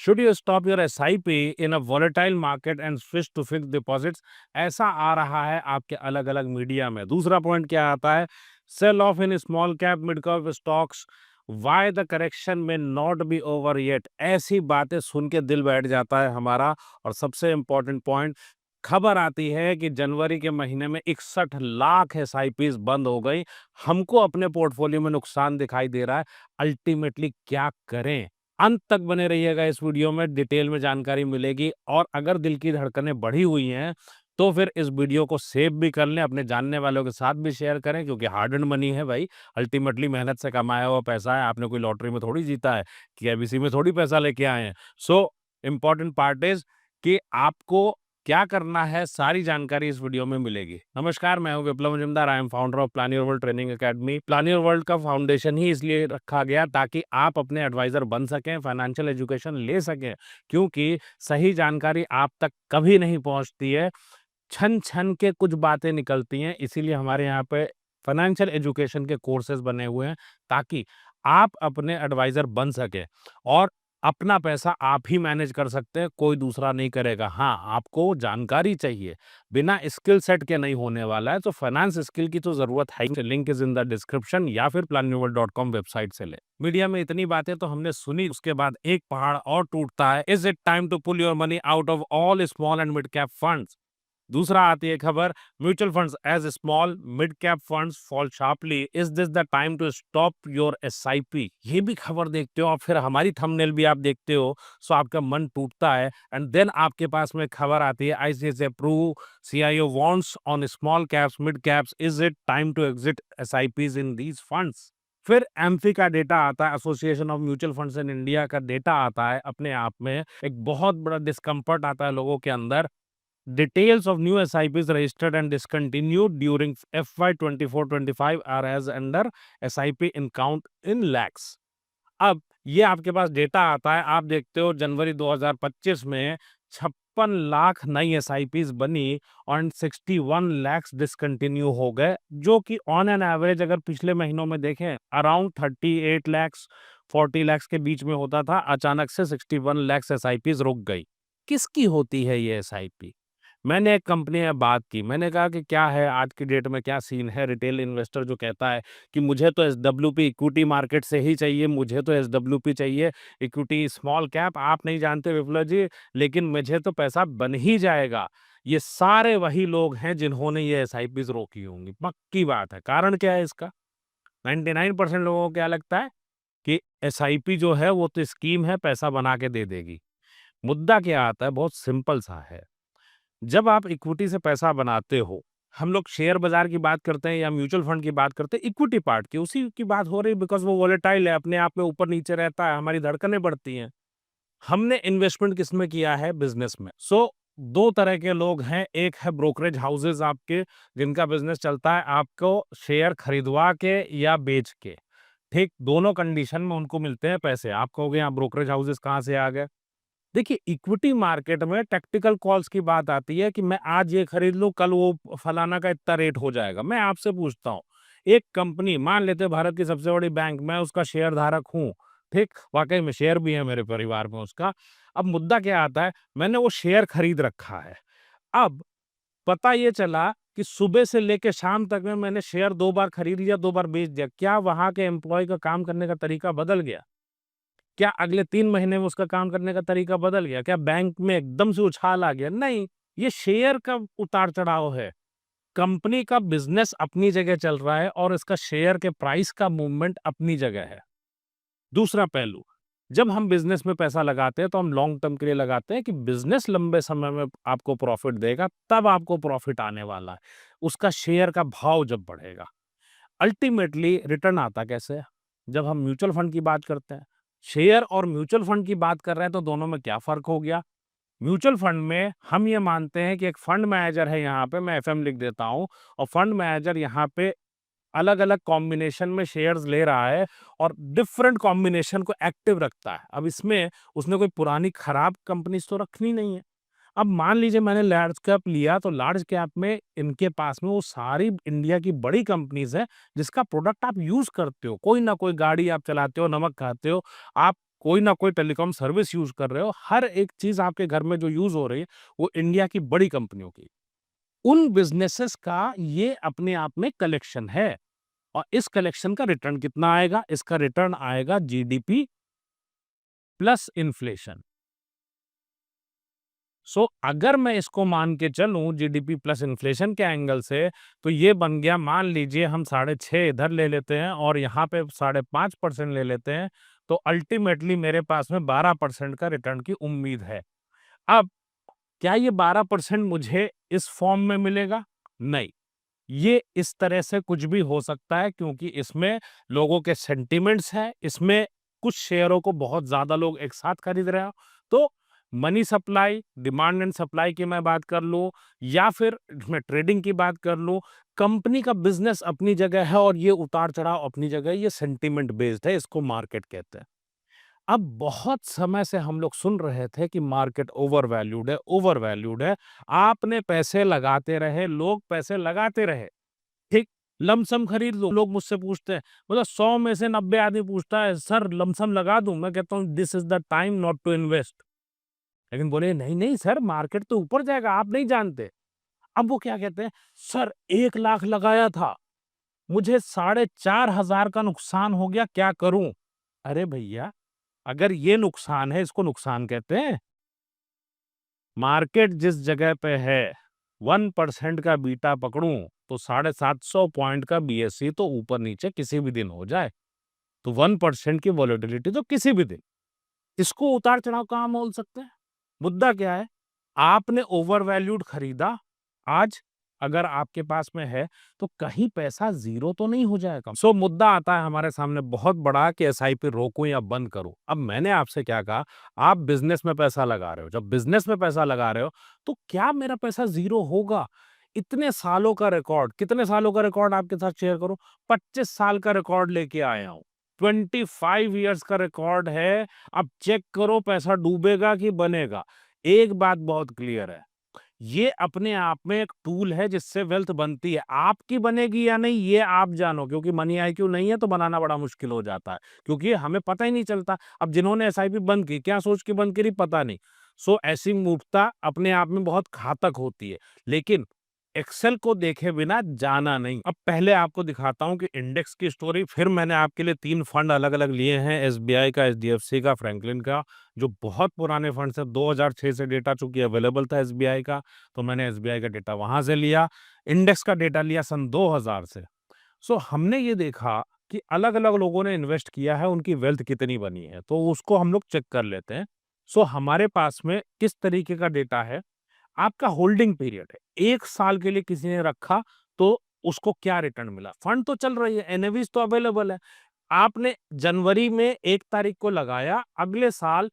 Should you stop your SIP in a volatile market and switch to fix deposits? ऐसा आ रहा है आपके अलग अलग मीडिया में। दूसरा पॉइंट क्या आता है? Sell off in small cap mid cap stocks, why the correction may not be over yet. ऐसी बातें सुन के दिल बैठ जाता है हमारा। और सबसे इंपॉर्टेंट पॉइंट, खबर आती है कि जनवरी के महीने में 61 लाख एसआईपीज बंद हो गई। हमको अपने पोर्टफोलियो में नुकसान दिखाई दे रहा है। अल्टीमेटली क्या करें? अंत तक बने रहिएगा, इस वीडियो में डिटेल में जानकारी मिलेगी। और अगर दिल की धड़कनें बढ़ी हुई हैं तो फिर इस वीडियो को सेव भी कर लें, अपने जानने वालों के साथ भी शेयर करें, क्योंकि हार्ड एंड मनी है भाई। अल्टीमेटली मेहनत से कमाया हुआ पैसा है। आपने कोई लॉटरी में थोड़ी जीता है, केबीसी में थोड़ी पैसा लेके आए हैं। सो इम्पॉर्टेंट पार्ट इज कि आपको क्या करना है, सारी जानकारी इस वीडियो में मिलेगी। नमस्कार, मैं हूं Viplav Majumdar. I am founder of plan your world training academy. Plan your world का फाउंडेशन ही इसलिए रखा गया ताकि आप अपने एडवाइजर बन सकें, फाइनेंशियल एजुकेशन ले सकें, क्योंकि सही जानकारी आप तक कभी नहीं पहुंचती है। छन छन के कुछ बातें निकलती हैं। इसीलिए हमारे यहाँ पे फाइनेंशियल एजुकेशन के कोर्सेज बने हुए हैं ताकि आप अपने एडवाइजर बन सके और अपना पैसा आप ही मैनेज कर सकते हैं, कोई दूसरा नहीं करेगा। हाँ, आपको जानकारी चाहिए, बिना स्किल सेट के नहीं होने वाला है। तो फाइनेंस स्किल की तो जरूरत है। Link is in the description या फिर planyourworld.com वेबसाइट से ले। मीडिया में इतनी बातें तो हमने सुनी, उसके बाद एक पहाड़ और टूटता है। Is it time to pull your money out of all small and mid cap funds? दूसरा आती है खबर, mutual funds as small mid cap funds fall sharply, is this the time to stop your SIP? ये भी खबर देखते हो और फिर हमारी थंबनेल भी आप देखते हो, सो आपका मन टूटता है। एंड देन आपके पास में खबर आती है, ICICI pru CIO warns on small caps mid caps, is it time to exit SIPs in these funds? फिर एम्फी का डेटा आता है, association of mutual funds in India का डेटा आता है। अपने आप में एक बहुत बड़ा डिस्कम्फर्ट आता है लोगों के अंदर। Details of new SIPs registered and discontinued during FY 24-25 are as under SIP in count in lakhs. अब ये आपके पास डेटा आता है, आप देखते हो जनवरी 2025 में 56 लाख नई एसआईपीज बनी और 61 लाख डिसकंटिन्यू हो गए, जो कि ऑन एन एवरेज अगर पिछले महीनों में देखें अराउंड 38 लाख 40 लाख के बीच में होता था। अचानक से 61 लाख एसआईपीज रुक गई। किसकी होती है ये एसआईपी? मैंने एक कंपनी में बात की, मैंने कहा कि क्या है आज की डेट में, क्या सीन है? रिटेल इन्वेस्टर जो कहता है कि मुझे तो एसडब्ल्यूपी इक्विटी मार्केट से ही चाहिए, मुझे तो एसडब्ल्यूपी चाहिए, इक्विटी स्मॉल कैप आप नहीं जानते विप्लव जी, लेकिन मुझे तो पैसा बन ही जाएगा। ये सारे वही लोग हैं जिन्होंने ये एसआईपीज रोकी होंगी, पक्की बात है। कारण क्या है इसका? 99% लोगों को क्या लगता है कि एसआईपी जो है वो तो स्कीम है, पैसा बना के दे देगी। मुद्दा क्या आता है? बहुत सिंपल सा है। जब आप इक्विटी से पैसा बनाते हो, हम लोग शेयर बाजार की बात करते हैं या म्यूचुअल फंड की बात करते हैं, इक्विटी पार्ट की उसी की बात हो रही है, बिकॉज वो वोलेटाइल है, अपने आप में ऊपर नीचे रहता है, हमारी धड़कनें बढ़ती हैं। हमने इन्वेस्टमेंट किसमें किया है? बिजनेस में। सो दो तरह के लोग हैं, एक है ब्रोकरेज हाउसेज आपके, जिनका बिजनेस चलता है आपको शेयर खरीदवा के या बेच के। ठीक, दोनों कंडीशन में उनको मिलते हैं पैसे। आप कहोगे यहाँ ब्रोकरेज हाउसेज कहाँ से आ गए? देखिए, इक्विटी मार्केट में टैक्टिकल कॉल्स की बात आती है कि मैं आज ये खरीद लूं, कल वो फलाना का इतना रेट हो जाएगा। मैं आपसे पूछता हूँ, एक कंपनी मान लेते हैं भारत की सबसे बड़ी बैंक, मैं उसका शेयर धारक हूँ, ठीक, वाकई में शेयर भी है मेरे परिवार में उसका। अब मुद्दा क्या आता है? मैंने वो शेयर खरीद रखा है। अब पता ये चला कि सुबह से लेके शाम तक में मैंने शेयर 2 बार खरीद लिया, 2 बार बेच दिया। क्या वहां के एम्प्लॉय का काम करने का तरीका बदल गया? क्या अगले 3 महीने में उसका काम करने का तरीका बदल गया? क्या बैंक में एकदम से उछाल आ गया? नहीं, ये शेयर का उतार-चढ़ाव है। कंपनी का बिज़नेस अपनी जगह चल रहा है और इसका शेयर के प्राइस का मूवमेंट अपनी जगह है। दूसरा पहलू, जब हम बिज़नेस में पैसा लगाते हैं तो हम लॉन्ग टर्म के लिए लगाते हैं कि बिज़नेस लंबे समय में आपको प्रॉफ़िट देगा, तब आपको प्रॉफ़िट आने वाला है। उसका शेयर का भाव जब बढ़ेगा। अल्टीमेटली रिटर्न आता कैसे है? जब हम म्यूचुअल फंड की बात करते हैं, शेयर और म्यूचुअल फंड की बात कर रहे हैं, तो दोनों में क्या फ़र्क हो गया? म्यूचुअल फंड में हम ये मानते हैं कि एक फंड मैनेजर है, यहाँ पे मैं एफएम लिख देता हूँ, और फंड मैनेजर यहाँ पे अलग-अलग कॉम्बिनेशन में शेयर्स ले रहा है और डिफरेंट कॉम्बिनेशन को एक्टिव रखता है। अब इसमें उसने कोई पुरानी खराब कंपनीज़ तो रखनी नहीं है। अब मान लीजिए मैंने लार्ज कैप लिया, तो लार्ज कैप में इनके पास में वो सारी इंडिया की बड़ी कंपनीज़ हैं, जिसका प्रोडक्ट आप यूज़ करते हो। कोई ना कोई गाड़ी आप चलाते हो, नमक खाते हो, आप कोई ना कोई टेलीकॉम सर्विस यूज़ कर रहे हो, हर एक चीज़ आपके घर में जो यूज़ हो रही है, वो इंडिया की बड़ी कंपनियों की। उन बिज़नेसेस का ये अपने आप में कलेक्शन है और इस कलेक्शन का रिटर्न कितना आएगा? इसका रिटर्न आएगा जीडीपी प्लस इन्फ्लेशन। अगर मैं इसको मान के चलूँ जीडीपी प्लस इन्फ्लेशन के एंगल से, तो ये बन गया, मान लीजिए हम 6.5 इधर ले लेते हैं और यहाँ पे 5.5% ले लेते हैं, तो अल्टीमेटली मेरे पास में 12% का रिटर्न की उम्मीद है। अब क्या ये 12% मुझे इस फॉर्म में मिलेगा? नहीं। ये इस तरह से कुछ भी हो सकता है क्योंकि इसमें लोगों के सेंटिमेंट्स हैं, इसमें कुछ शेयरों को बहुत ज़्यादा लोग एक साथ खरीद रहे हो। तो money supply, demand and supply की मैं बात कर लूँ या फिर इसमें ट्रेडिंग की बात कर लूँ, कंपनी का बिज़नेस अपनी जगह है और ये उतार-चढ़ाव अपनी जगह है, ये सेंटिमेंट बेस्ड है, इसको मार्केट कहते हैं। अब बहुत समय से हम लोग सुन रहे थे कि मार्केट ओवर वैल्यूड है। आपने पैसे लगाते रहे, लोग पैसे लगाते रहे, ठीक? लमसम खरीद लो। लोग मुझसे पूछते हैं, मतलब 100 में से 90 आदमी पूछता है, "सर लमसम लगा दूँ?" मैं कहता हूँ, "this is the time not to invest." लेकिन बोले, "नहीं, नहीं सर, मार्केट तो ऊपर जाएगा, आप नहीं जानते।" अब वो क्या कहते हैं, "सर 1 लाख लगाया था, मुझे 4,500 का नुकसान हो गया, क्या करूँ?" अरे भैया, अगर ये नुकसान है, इसको नुकसान कहते हैं? मार्केट जिस जगह पे है, 1% का बीटा पकड़ूं तो 750 पॉइंट का बीएसई तो ऊपर नीचे किसी भी दिन हो जाए, तो 1% की वॉलेटिलिटी तो किसी भी दिन, इसको उतार चढ़ाव कहाँ बोल सकते हैं? मुद्दा क्या है? आपने ओवर वैल्यूड खरीदा, आज अगर आपके पास में है तो कहीं पैसा जीरो तो नहीं हो जाएगा। मुद्दा आता है हमारे सामने बहुत बड़ा कि एसआईपी रोकूं या बंद करूं। अब मैंने आपसे क्या कहा, आप बिजनेस में पैसा लगा रहे हो, जब बिजनेस में पैसा लगा रहे हो तो क्या मेरा पैसा जीरो होगा? इतने सालों का रिकॉर्ड, कितने सालों का रिकॉर्ड आपके साथ शेयर करूं? 25 साल का रिकॉर्ड लेके आया हूं, 25 ईयर्स का रिकॉर्ड है। अब चेक करो पैसा डूबेगा कि बनेगा। एक बात बहुत क्लियर है, ये अपने आप में एक टूल है जिससे वेल्थ बनती है। आपकी बनेगी या नहीं ये आप जानो, क्योंकि मनी आईक्यू नहीं है तो बनाना बड़ा मुश्किल हो जाता है, क्योंकि हमें पता ही नहीं चलता। अब जिन्होंने एसआईपी बंद की, क्या सोच के बंद करी पता नहीं। ऐसी मूर्खता अपने आप में बहुत घातक होती है, लेकिन एक्सेल को देखे बिना जाना नहीं। अब पहले आपको दिखाता हूं कि इंडेक्स की स्टोरी, फिर मैंने आपके लिए 3 फंड अलग-अलग लिए हैं, एसबीआई का, एचडीएफसी का, फ्रैंकलिन का, जो बहुत पुराने फंड से 2006 से डेटा चूंकि अवेलेबल था एसबीआई का, तो मैंने एसबीआई का डेटा वहां से लिया। इंडेक्स का डेटा लिया सन 2000 से। हमने ये देखा कि अलग-अलग लोगों ने इन्वेस्ट किया है, उनकी वेल्थ कितनी बनी है, तो उसको हम लोग चेक कर लेते हैं। हमारे पास में किस तरीके का डेटा है, आपका होल्डिंग पीरियड है, 1 साल के लिए किसी ने रखा तो उसको क्या रिटर्न मिला? फंड तो चल रही है, एनएवीज़ तो अवेलेबल है। आपने जनवरी में 1 तारीख को लगाया, अगले साल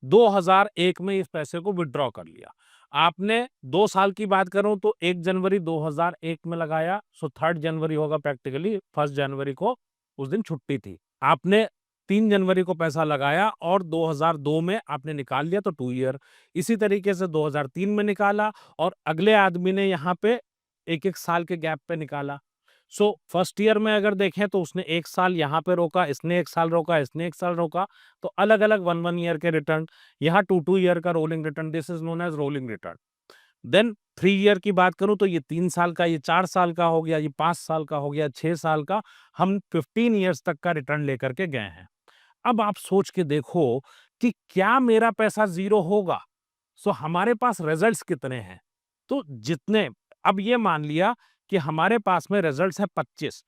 2001 में इस पैसे को विथड्रॉ कर लिया। आपने 2 साल की बात करूँ तो 1 जनवरी 2001 में लगाया, 3 जनवरी होगा प्रैक्टिकली, 1 जनवरी को उस दिन छुट्टी थी। आपने 3 जनवरी को पैसा लगाया और 2002 में आपने निकाल लिया तो 2 ईयर। इसी तरीके से 2003 में निकाला और अगले आदमी ने यहाँ पे 1-1 साल के गैप पे निकाला। फर्स्ट ईयर में अगर देखें तो उसने 1 साल यहाँ पे रोका, इसने 1 साल रोका, इसने 1 साल रोका, तो अलग-अलग 1-1 ईयर के रिटर्न, यहाँ 2-2 ईयर का rolling return, this is known as rolling return. Then 3 year की बात करूँ तो ये 3 साल का, ये 4 साल का हो गया, ये 5 साल का हो गया, 6 साल का, हम 15 ईयर्स तक का रिटर्न लेकर के गए हैं। अब आप सोच के देखो कि क्या मेरा पैसा ज़ीरो होगा? हमारे पास रिजल्ट्स कितने हैं? तो जितने, अब ये मान लिया कि हमारे पास में रिजल्ट्स है 25।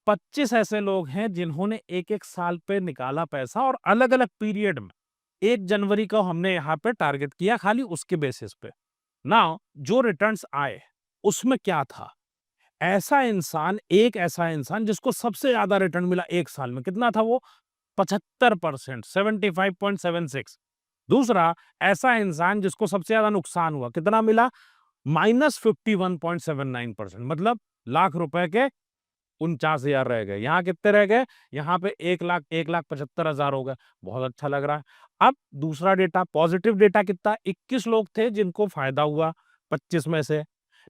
25 ऐसे लोग हैं जिन्होंने 1-1 साल पे निकाला पैसा और अलग-अलग पीरियड में। 1 जनवरी को हमने यहाँ पे टारगेट किया खाली उसके बेसिस पे। नाउ जो रिटर्न्स आए, उसमें क्या था? ऐसा इंसान जिसको सबसे ज़्यादा रिटर्न मिला 1 साल में, कितना था वो? 75%, 75.76। दूसरा, ऐसा इंसान जिसको सबसे ज़्यादा नुकसान हुआ, कितना मिला? -51.79%, मतलब लाख रुपए के 49,000 रह गए। यहाँ कितने रह गए? यहाँ पे 1,75,000 हो गए। बहुत अच्छा लग रहा है। अब दूसरा डेटा, पॉजिटिव डेटा कितना? 21 लोग थे जिनको फायदा हुआ 25 में से।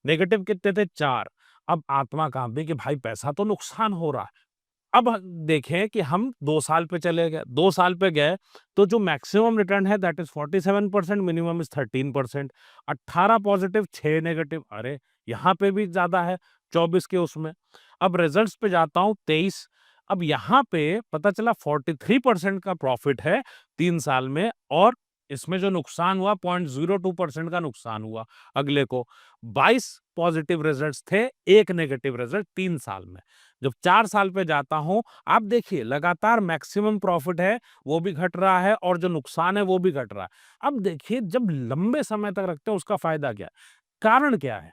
नेगेटिव कितने थे? 4। अब आत्मा कांपी कि भाई पैसा तो नुकसान हो रहा है। अब देखें कि हम 2 साल पे चले गए, 2 साल पे गए तो जो मैक्सिमम रिटर्न है that is 47%, minimum is 13%, 18 positive 6 negative, अरे यहाँ पे भी ज्यादा है 24 के उसमें। अब रिजल्ट्स पे जाता हूँ 23, अब यहाँ पे पता चला 43% का प्रॉफिट है 3 साल में, और इसमें जो नुकसान हुआ 0.02% का नुकसान हुआ अगले को। 22 पॉजिटिव रिजल्ट्स थे, 1 नेगेटिव रिजल्ट 3 साल में। जब 4 साल पे जाता हूं, आप देखिए लगातार मैक्सिमम प्रॉफिट है वो भी घट रहा है और जो नुकसान है वो भी घट रहा है। अब देखिए जब लंबे समय तक रखते हैं उसका फायदा क्या है? कारण क्या है?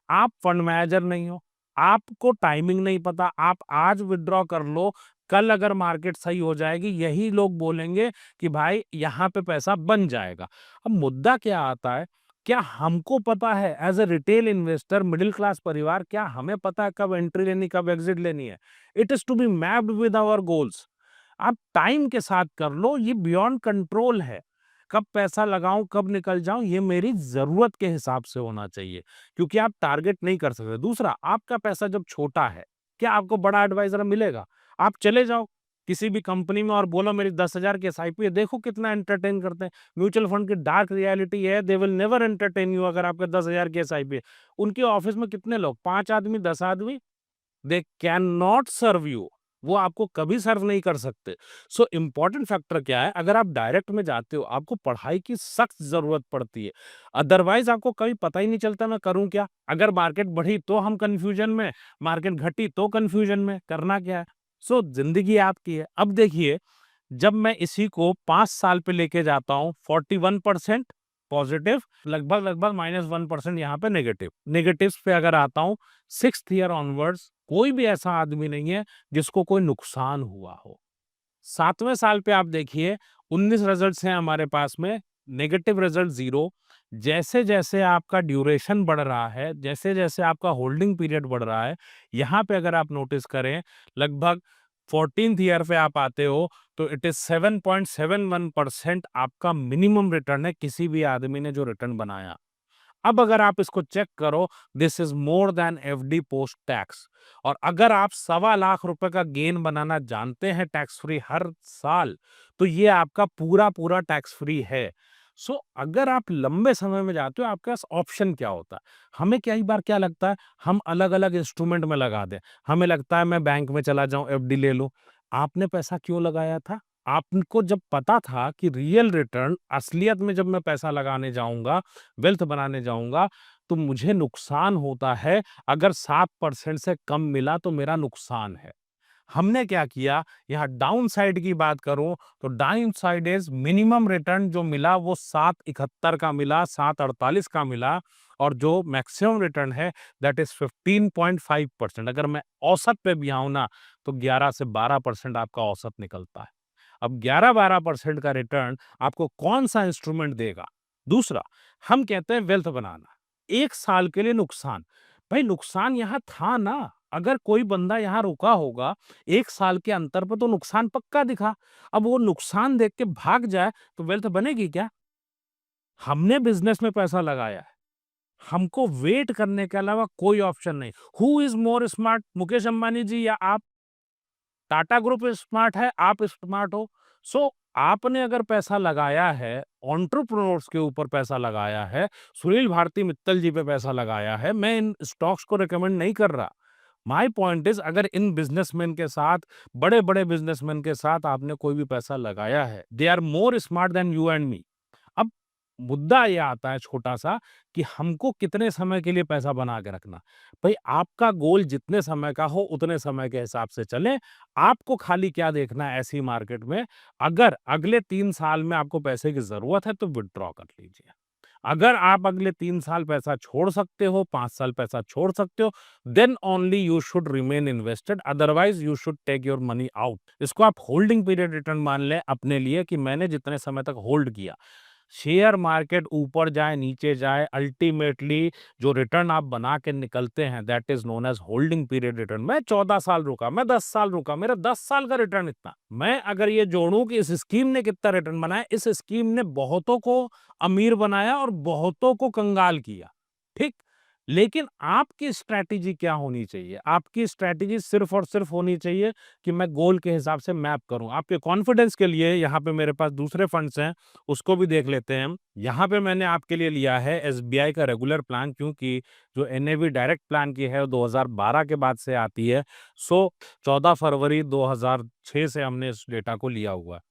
आप फंड मैनेजर नहीं हो, आपको टाइमिंग नहीं पता, आप आज विथड्रॉ कर लो, कल अगर मार्केट सही हो जाएगी यही लोग बोलेंगे कि भाई यहाँ पे पैसा बन जाएगा। अब मुद्दा क्या आता है, क्या हमको पता है as a retail investor, middle class परिवार, क्या हमें पता है कब एंट्री लेनी कब एग्जिट लेनी है? It is to be mapped with our goals. आप टाइम के साथ कर लो, ये बियॉन्ड कंट्रोल है। कब पैसा लगाऊं कब निकल जाऊं ये मेरी जरूरत के हिसाब से होना चाहिए, क्योंकि आप टारगेट नहीं कर सकते। दूसरा, आपका पैसा जब छोटा है, क्या आपको बड़ा एडवाइजर मिलेगा? आप चले जाओ किसी भी कंपनी में और बोलो मेरी 10,000 की एसआईपी है, देखो कितना एंटरटेन करते हैं। म्यूचुअल फंड की डार्क रियलिटी है, they will never entertain you. अगर आपके 10,000 की एसआईपी है, उनके ऑफिस में कितने लोग, 5 आदमी 10 आदमी, they can not serve you, वो आपको कभी सर्व नहीं कर सकते। सो इंपॉर्टेंट फैक्टर क्या है, अगर आप डायरेक्ट में जाते हो आपको पढ़ाई की सख्त जरूरत पड़ती है, अदरवाइज आपको कभी पता ही नहीं चलता मैं करूं क्या। अगर मार्केट बढ़ी तो हम कंफ्यूजन में, मार्केट घटी तो कंफ्यूजन में, करना क्या है। सो जिंदगी आपकी है। अब देखिए जब मैं इसी को 5 साल पे लेके जाता हूं, 41% पॉजिटिव, लगभग लगभग -1% यहाँ पे नेगेटिव। नेगेटिव्स पे अगर आता हूं, 6th ईयर ऑनवर्ड्स कोई भी ऐसा आदमी नहीं है जिसको कोई नुकसान हुआ हो। 7वें साल पे आप देखिए 19 रिजल्ट्स हैं हमारे पास में, नेगेटिव रिजल्ट 0। जैसे जैसे आपका ड्यूरेशन बढ़ रहा है, जैसे जैसे आपका होल्डिंग पीरियड बढ़ रहा है, यहाँ पे अगर आप नोटिस करें लगभग 14th ईयर पे आप आते हो तो इट इज 7.71% आपका मिनिमम रिटर्न है किसी भी आदमी ने जो रिटर्न बनाया। अब अगर आप इसको चेक करो, this is more than FD post tax. और अगर आप 1.25 लाख का गेन बनाना जानते हैं टैक्स फ्री हर साल, तो ये आपका पूरा पूरा टैक्स फ्री है। सो अगर आप लंबे समय में जाते हो आपके पास ऑप्शन क्या होता है? हमें कई बार क्या लगता है, हम अलग अलग इंस्ट्रूमेंट में लगा दें। हमें लगता है मैं बैंक में चला जाऊं एफडी ले लूं। आपने पैसा क्यों लगाया था? आपको जब पता था कि रियल रिटर्न असलियत में जब मैं पैसा लगाने जाऊंगा, वेल्थ बनाने जाऊंगा, तो मुझे नुकसान होता है। अगर 7% से कम मिला तो मेरा नुकसान है। हमने क्या किया, यहाँ डाउन साइड की बात करूं तो down side is minimum return जो मिला वो 7.71 का मिला, 7.48 का मिला, और जो मैक्सिमम रिटर्न है दैट इज 15.5%। अगर मैं औसत पे भी आऊं ना तो 11 से 12% आपका औसत निकलता है। अब 11-12% का रिटर्न आपको कौन सा इंस्ट्रूमेंट देगा? दूसरा, हम कहते हैं वेल्थ बनाना, 1 साल के लिए नुकसान। भाई नुकसान यहाँ था ना, अगर कोई बंदा यहाँ रुका होगा 1 साल के अंतर पर तो नुकसान पक्का दिखा। अब वो नुकसान देख के भाग जाए तो वेल्थ बनेगी क्या? हमने बिजनेस में पैसा लगाया है, हमको वेट करने के अलावा कोई ऑप्शन नहीं। Who is more smart, Mukesh Ambani ji या आप? टाटा ग्रुप स्मार्ट है, आप स्मार्ट हो। सो आपने अगर पैसा लगाया है, एंटरप्रेन्योर्स के ऊपर पैसा लगाया है, सुनील भारती मित्तल जी पे पैसा लगाया है, मैं इन स्टॉक्स को रिकमेंड नहीं कर रहा। माय पॉइंट इज, अगर इन बिजनेसमैन के साथ, बड़े बड़े बिजनेसमैन के साथ आपने कोई भी पैसा लगाया है, they are more smart than you and me. अब मुद्दा ये आता है छोटा सा कि हमको कितने समय के लिए पैसा बना के रखना। भाई आपका गोल जितने समय का हो उतने समय के हिसाब से चलें। आपको खाली क्या देखना है ऐसी मार्केट में, अगर अगले 3 साल में आपको पैसे की जरूरत है तो विड्रॉ कर लीजिए। अगर आप अगले 3 साल पैसा छोड़ सकते हो, 5 साल पैसा छोड़ सकते हो, then only you should remain invested, otherwise you should take your money out. इसको आप होल्डिंग पीरियड रिटर्न मान लें अपने लिए कि मैंने जितने समय तक होल्ड किया। शेयर मार्केट ऊपर जाए नीचे जाए, अल्टीमेटली जो रिटर्न आप बना के निकलते हैं that is known as holding period return. मैं 14 साल रुका, मैं 10 साल रुका, मेरा 10 साल का रिटर्न इतना। मैं अगर ये जोड़ूं कि इस स्कीम ने कितना रिटर्न बनाया, इस स्कीम ने बहुतों को अमीर बनाया और बहुतों को कंगाल किया। ठीक, लेकिन आपकी स्ट्रैटेजी क्या होनी चाहिए? आपकी स्ट्रैटेजी सिर्फ़ और सिर्फ़ होनी चाहिए कि मैं गोल के हिसाब से मैप करूँ। आपके कॉन्फिडेंस के लिए यहाँ पे मेरे पास दूसरे फंड्स हैं, उसको भी देख लेते हैं हम। यहाँ पे मैंने आपके लिए लिया है एसबीआई का रेगुलर प्लान, क्योंकि जो एनएवी डायरेक्ट प्लान की है वो 2012 के बाद से आती है। सो 14 फरवरी 2006 से हमने इस डेटा को लिया हुआ है।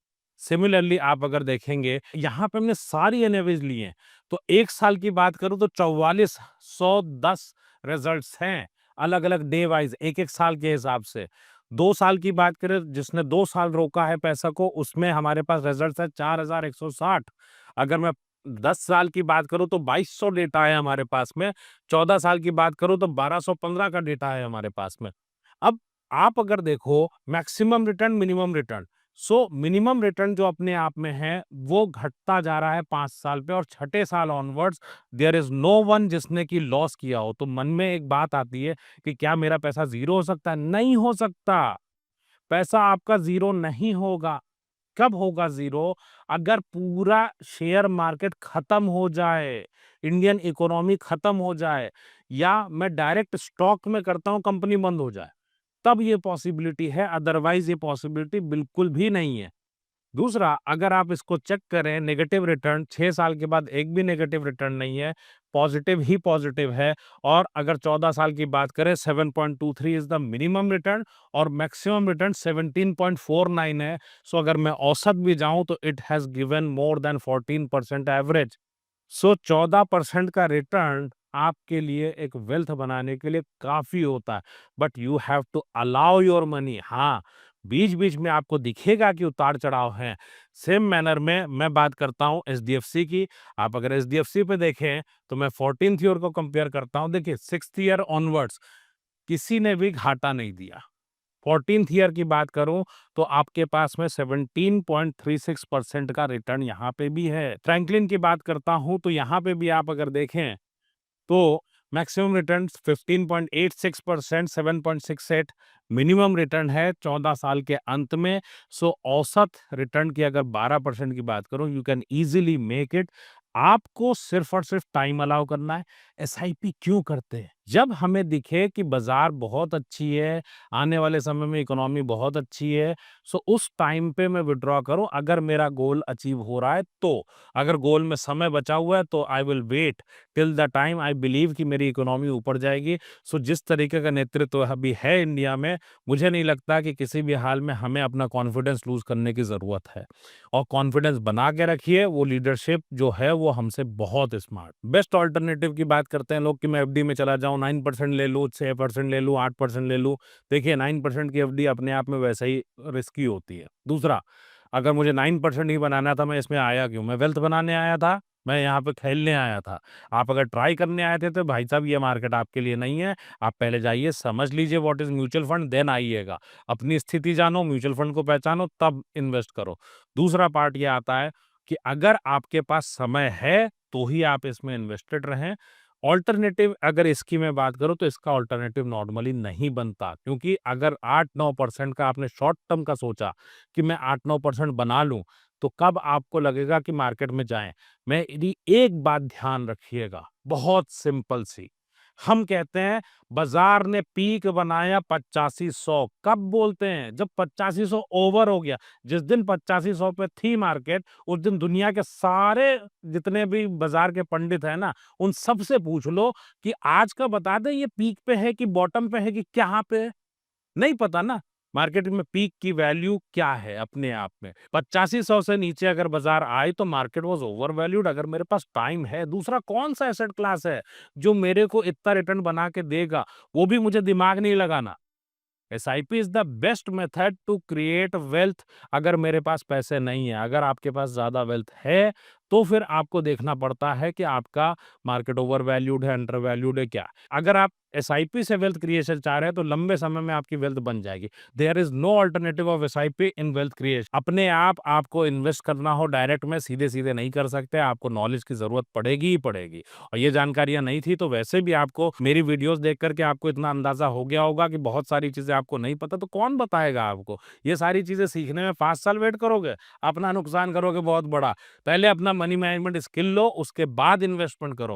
सिमिलरली आप अगर देखेंगे, यहाँ पे हमने सारी एनएवीज़ ली हैं। तो 1 साल की बात करूँ तो 4410 रिजल्ट्स हैं, अलग-अलग डे वाइज़ 1-1 साल के हिसाब से। 2 साल की बात करें, जिसने 2 साल रोका है पैसा को, उसमें हमारे पास रिजल्ट्स है 4160। अगर मैं 10 साल की बात करूँ तो 2200 डेटा है हमारे पास में। 14 साल की बात करूँ तो 1215 का डेटा है हमारे पास में। अब आप अगर देखो maximum return, minimum return, so minimum return जो अपने आप में है, वो घटता जा रहा है 5 साल पे, और छठे साल onwards there is no one जिसने कि लॉस किया हो। तो मन में एक बात आती है कि क्या मेरा पैसा ज़ीरो हो सकता है? नहीं हो सकता। पैसा आपका ज़ीरो नहीं होगा। कब होगा ज़ीरो? अगर पूरा शेयर मार्केट खत्म हो जाए, इंडियन इकोनॉमी खत्म हो जाए, या मैं डायरेक्ट स्टॉक में करता हूँ, कंपनी बंद हो जाए, तब ये पॉसिबिलिटी है, अदरवाइज़ ये पॉसिबिलिटी बिल्कुल भी नहीं है। दूसरा, अगर आप इसको चेक करें, नेगेटिव रिटर्न 6 साल के बाद एक भी नेगेटिव रिटर्न नहीं है, पॉजिटिव ही पॉजिटिव है। और अगर 14 साल की बात करें, 7.23 इज़ द मिनिमम रिटर्न और मैक्सिमम रिटर्न 17.49 है। सो अगर मैं औसत भी जाऊँ तो it has given more than 14% average. So 14% का रिटर्न आपके लिए एक वेल्थ बनाने के लिए काफ़ी होता है, but you have to allow your money. हाँ, बीच-बीच में आपको दिखेगा कि उतार-चढ़ाव हैं। सेम मैनर में मैं बात करता हूँ एचडीएफसी की। आप अगर एचडीएफसी पे देखें, तो मैं 14th ईयर को कंपेयर करता हूँ। देखिए 6th ईयर ऑनवर्ड्स किसी ने भी घाटा नहीं दिया। 14th ईयर की बात करूँ तो आपके पास में 17.36% का रिटर्न यहाँ पे भी है। फ्रैंकलिन की बात करता हूँ तो यहाँ पे भी आप अगर देखें, तो मैक्सिमम रिटर्न 15.86%, 7.68 मिनिमम रिटर्न है 14 साल के अंत में। सो औसत रिटर्न की अगर 12% की बात करूं, you can easily make it. आपको सिर्फ और सिर्फ टाइम अलाउ करना है। एसआईपी क्यों करते हैं? जब हमें दिखे कि बाजार बहुत अच्छी है, आने वाले समय में इकोनॉमी बहुत अच्छी है, सो उस टाइम पे मैं विड्रॉ करूं, अगर मेरा गोल अचीव हो रहा है तो। अगर गोल में समय बचा हुआ है तो I will wait till the time I believe कि मेरी इकोनॉमी ऊपर जाएगी। सो जिस तरीके का नेतृत्व अभी है इंडिया में, मुझे नहीं लगता कि किसी भी हाल में हमें अपना कॉन्फिडेंस लूज़ करने की ज़रूरत है। और कॉन्फिडेंस बना के रखिए, वो लीडरशिप जो है वो हमसे बहुत स्मार्ट। बेस्ट अल्टरनेटिव की बात करते हैं लोग कि मैं एफडी में चला जाऊँ, 9% ले लूँ, 6% ले लूँ, 8% ले लूँ। देखिए 9% की एफडी अपने आप में वैसे ही रिस्की होती है। दूसरा, अगर मुझे 9% ही बनाना था, मैं इसमें आया क्यों? मैं वेल्थ बनाने आया था, मैं यहाँ पे खेलने आया था। आप अगर ट्राई करने आए थे तो भाई साहब ये मार्केट आपके लिए नहीं है। आप पहले जाइए, समझ लीजिए what is mutual fund, then आइएगा। अपनी स्थिति जानो, म्यूचुअल फंड को पहचानो, तब इन्वेस्ट करो। दूसरा पार्ट ये आता है कि अगर आपके पास समय है, तो ही आप इसमें इन्वेस्टेड रहें। अल्टरनेटिव अगर इसकी मैं बात करूँ तो इसका अल्टरनेटिव नॉर्मली नहीं बनता, क्योंकि अगर 8-9% का आपने शॉर्ट टर्म का सोचा कि मैं 8-9% बना लूँ, तो कब आपको लगेगा कि मार्केट में जाएँ। मेरी एक बात ध्यान रखिएगा, बहुत सिंपल सी। हम कहते हैं बाजार ने पीक बनाया 8500, कब बोलते हैं? जब 8500 ओवर हो गया। जिस दिन 8500 पे थी मार्केट, उस दिन दुनिया के सारे जितने भी बाजार के पंडित हैं ना, उन सब से पूछ लो कि आज का बता दें ये पीक पे है कि बॉटम पे है कि कहाँ पे है? नहीं पता ना। मार्केट में पीक की वैल्यू क्या है अपने आप में? 8500 से नीचे अगर बाजार आई तो मार्केट वाज़ ओवर वैल्यूड। अगर मेरे पास टाइम है, दूसरा कौन-सा एसेट क्लास है जो मेरे को इतना रिटर्न बना के देगा? वो भी मुझे दिमाग नहीं लगाना। SIP is the best method to create wealth. अगर मेरे पास पैसे नहीं है, अगर आपके पास ज़्यादा वेल्थ है, तो फिर आपको देखना पड़ता है कि आपका मार्केट ओवर वैल्यूड है, अंडर वैल्यूड है क्या? अगर आप एसआईपी से वेल्थ क्रिएशन चाह रहे हैं, तो लंबे समय में आपकी वेल्थ बन जाएगी। There is no alternative of SIP in wealth creation. अपने आप आपको इन्वेस्ट करना हो डायरेक्ट में, सीधे-सीधे नहीं कर सकते, आपको नॉलेज की ज़रूरत पड़ेगी ही पड़ेगी। और ये जानकारियाँ नहीं थी, तो वैसे भी आपको मेरी वीडियोज़ देख कर के आपको इतना अंदाज़ा हो गया होगा कि बहुत सारी चीज़ें आपको नहीं पता, तो कौन बताएगा आपको? ये सारी चीज़ें सीखने में 5 साल वेट करोगे? अपना नुकसान करोगे बहुत बड़ा। पहले अपना मनी मैनेजमेंट स्किल लो, उसके बाद इन्वेस्टमेंट करो।